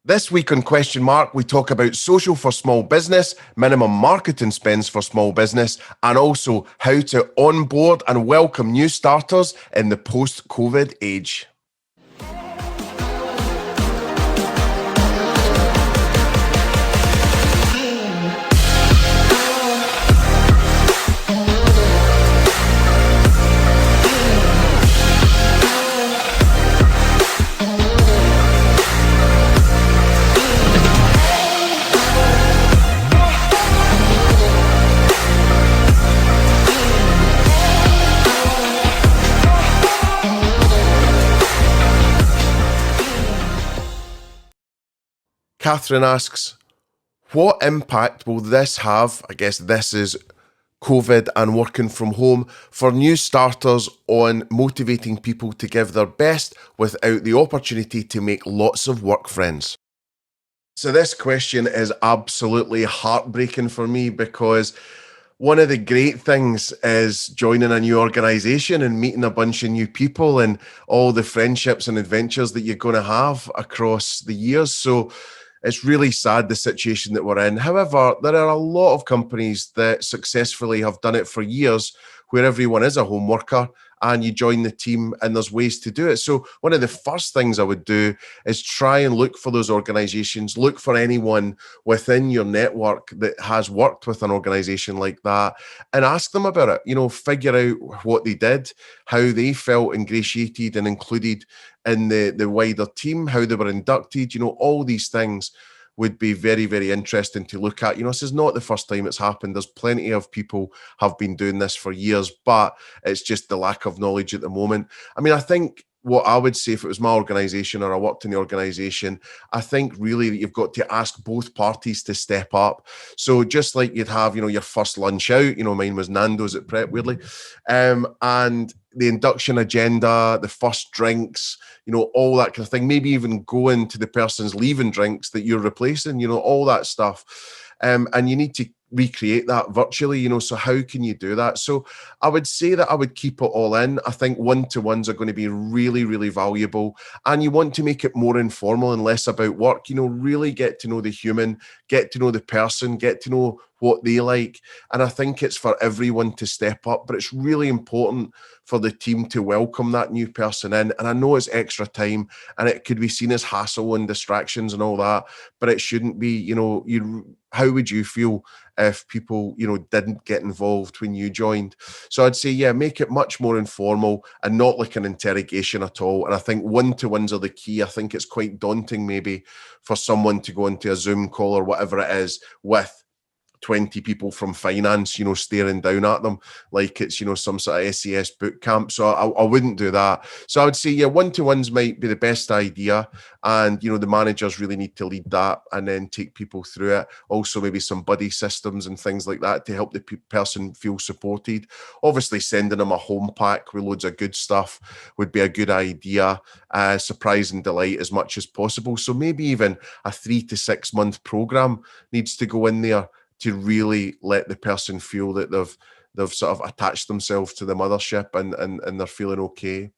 This week on Question Mark, we talk about social for small business, minimum marketing spends for small business, and also how to onboard and welcome new starters in the post-COVID age. Catherine asks, what impact will this have? I guess this is COVID and working from home for new starters on motivating people to give their best without the opportunity to make lots of work friends. So this question is absolutely heartbreaking for me because one of the great things is joining a new organization and meeting a bunch of new people and all the friendships and adventures that you're going to have across the years. So it's really sad, the situation that we're in. However, there are a lot of companies that successfully have done it for years where everyone is a home worker and you join the team and there's ways to do it. So one of the first things I would do is try and look for those organizations, look for anyone within your network that has worked with an organization like that and ask them about it. Figure out what they did, how they felt ingratiated and included in the wider team, how they were inducted, all these things would be very, very interesting to look at. This is not the first time it's happened. There's plenty of people have been doing this for years, but it's just the lack of knowledge at the moment. I mean, I think what I would say if it was my organization or I worked in the organization, I think really that you've got to ask both parties to step up. So just like you'd have, your first lunch out, mine was Nando's at Prep, weirdly. And the induction agenda, the first drinks, all that kind of thing, maybe even going to the person's leaving drinks that you're replacing, all that stuff. And you need to recreate that virtually, so how can you do that? So I would say that I would keep it all in. I think one-to-ones are going to be really, really valuable. And you want to make it more informal and less about work, really get to know the human, get to know the person, get to know what they like. And I think it's for everyone to step up, but it's really important for the team to welcome that new person in. And I know it's extra time and it could be seen as hassle and distractions and all that, but it shouldn't be. How would you feel if people, didn't get involved when you joined? So I'd say, yeah, make it much more informal and not like an interrogation at all. And I think one-to-ones are the key. I think it's quite daunting maybe for someone to go into a Zoom call or whatever it is with 20 people from finance, staring down at them like it's, some sort of SES boot camp. So I wouldn't do that. So I would say, yeah, one-to-ones might be the best idea. And, the managers really need to lead that and then take people through it. Also, maybe some buddy systems and things like that to help the person feel supported. Obviously, sending them a home pack with loads of good stuff would be a good idea. Surprise and delight as much as possible. So maybe even a 3 to 6 month program needs to go in there to really let the person feel that they've sort of attached themselves to the mothership and they're feeling okay.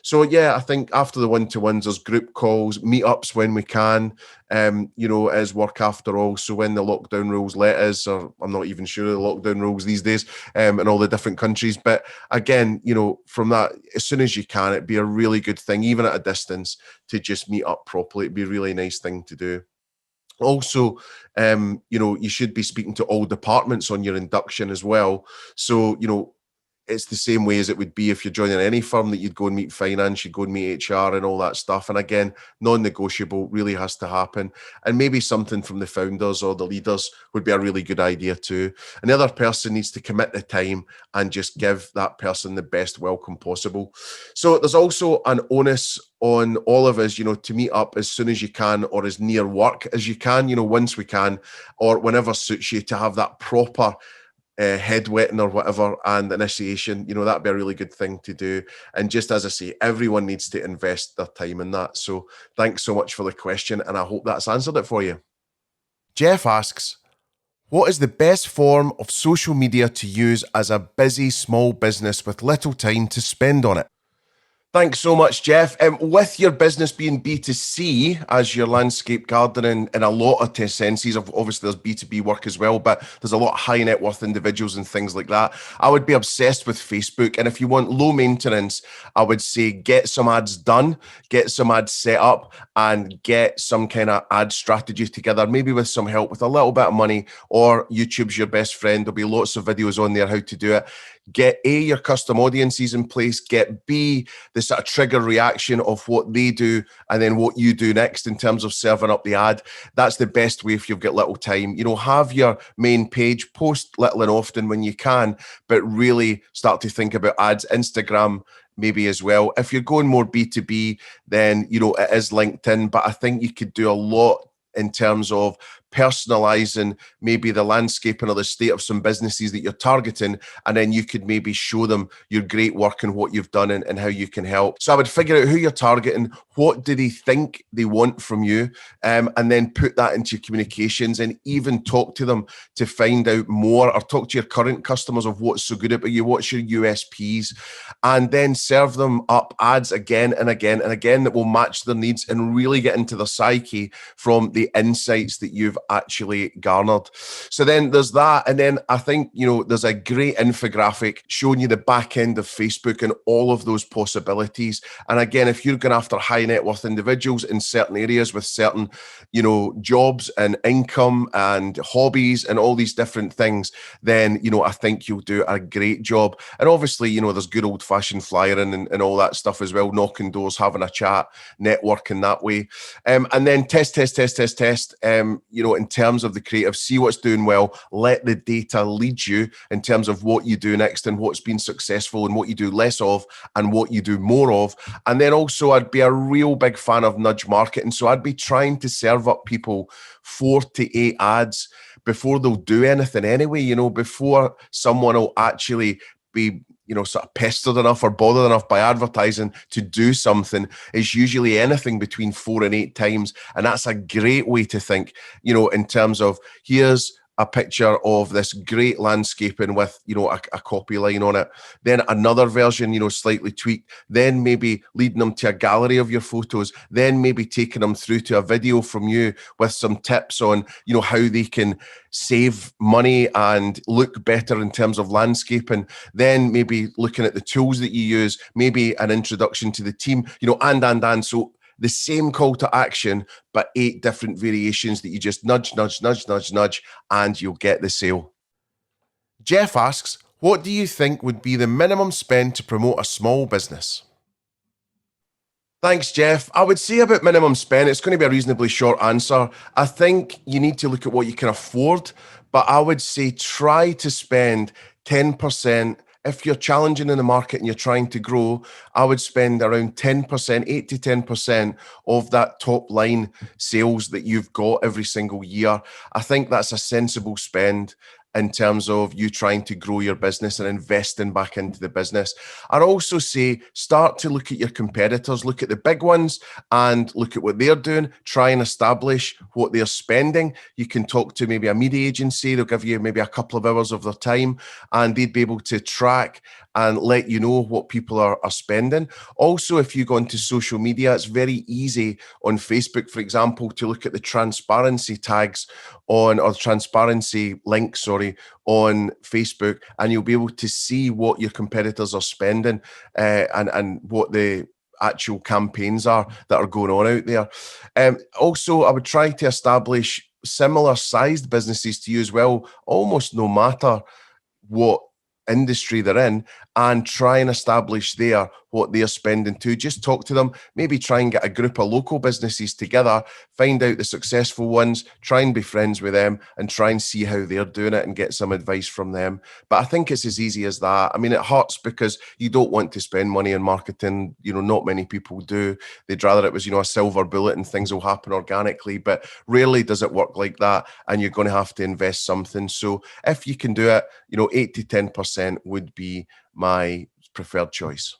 So yeah, I think after the one-to-ones, there's group calls, meetups when we can. It is work after all. So when the lockdown rules let us, or I'm not even sure of the lockdown rules these days, in all the different countries. But again, from that, as soon as you can, it'd be a really good thing, even at a distance, to just meet up properly. It'd be a really nice thing to do. Also, you should be speaking to all departments on your induction as well. So, it's the same way as it would be if you're joining any firm, that you'd go and meet finance, you'd go and meet HR and all that stuff. And again, non-negotiable, really has to happen. And maybe something from the founders or the leaders would be a really good idea too. And the other person needs to commit the time and just give that person the best welcome possible. So there's also an onus on all of us, to meet up as soon as you can or as near work as you can, once we can, or whenever suits you, to have that proper head wetting or whatever and initiation. That'd be a really good thing to do. And just as I say, everyone needs to invest their time in that. So thanks so much for the question, and I hope that's answered it for you. Jeff asks, what is the best form of social media to use as a busy small business with little time to spend on it? Thanks so much, Jeff. With your business being B2C as your landscape gardening in a lot of senses, obviously there's B2B work as well, but there's a lot of high net worth individuals and things like that. I would be obsessed with Facebook. And if you want low maintenance, I would say get some ads done, get some ads set up, and get some kind of ad strategy together, maybe with some help with a little bit of money, or YouTube's your best friend. There'll be lots of videos on there how to do it. Get A, your custom audiences in place, get B, the sort of trigger reaction of what they do and then what you do next in terms of serving up the ad. That's the best way if you've got little time. Have your main page, post little and often when you can, but really start to think about ads. Instagram maybe as well. If you're going more B2B, then it is LinkedIn, but I think you could do a lot in terms of personalizing maybe the landscaping or the state of some businesses that you're targeting, and then you could maybe show them your great work and what you've done and how you can help. So I would figure out who you're targeting, what do they think they want from you, and then put that into your communications and even talk to them to find out more, or talk to your current customers of what's so good about you, what's your USPs, and then serve them up ads again and again and again that will match their needs and really get into their psyche from the insights that you've actually garnered. So then there's that. And then I think, there's a great infographic showing you the back end of Facebook and all of those possibilities. And again, if you're going after high net worth individuals in certain areas with certain, jobs and income and hobbies and all these different things, then, I think you'll do a great job. And obviously, there's good old fashioned flyering and all that stuff as well, knocking doors, having a chat, networking that way. And then test, in terms of the creative, see what's doing well, let the data lead you in terms of what you do next and what's been successful and what you do less of and what you do more of. And then also I'd be a real big fan of nudge marketing. So I'd be trying to serve up people 4 to 8 ads before they'll do anything anyway, before someone will actually be sort of pestered enough or bothered enough by advertising to do something. Is usually anything between 4 and 8 times. And that's a great way to think, in terms of here's a picture of this great landscaping with, a copy line on it. Then another version, slightly tweaked. Then maybe leading them to a gallery of your photos. Then maybe taking them through to a video from you with some tips on, how they can save money and look better in terms of landscaping. Then maybe looking at the tools that you use, maybe an introduction to the team, and. So the same call to action, but 8 different variations that you just nudge, and you'll get the sale. Jeff asks, what do you think would be the minimum spend to promote a small business? Thanks, Jeff. I would say about minimum spend, it's going to be a reasonably short answer. I think you need to look at what you can afford, but I would say try to spend 10%. If you're challenging in the market and you're trying to grow, I would spend around 10%, 8 to 10% of that top line sales that you've got every single year. I think that's a sensible spend in terms of you trying to grow your business and investing back into the business. I'd also say start to look at your competitors, look at the big ones and look at what they're doing, try and establish what they're spending. You can talk to maybe a media agency, they'll give you maybe a couple of hours of their time and they'd be able to track and let you know what people are spending. Also, if you go into social media, it's very easy on Facebook, for example, to look at the transparency tags or transparency links, on Facebook, and you'll be able to see what your competitors are spending and what the actual campaigns are that are going on out there. Also, I would try to establish similar sized businesses to you as well, almost no matter what industry they're in, and try and establish there what they're spending too. Just talk to them, maybe try and get a group of local businesses together, find out the successful ones, try and be friends with them and try and see how they're doing it and get some advice from them. But I think it's as easy as that. I mean, it hurts because you don't want to spend money in marketing. Not many people do. They'd rather it was, a silver bullet and things will happen organically, but rarely does it work like that. And you're going to have to invest something. So if you can do it, 8 to 10% would be my preferred choice.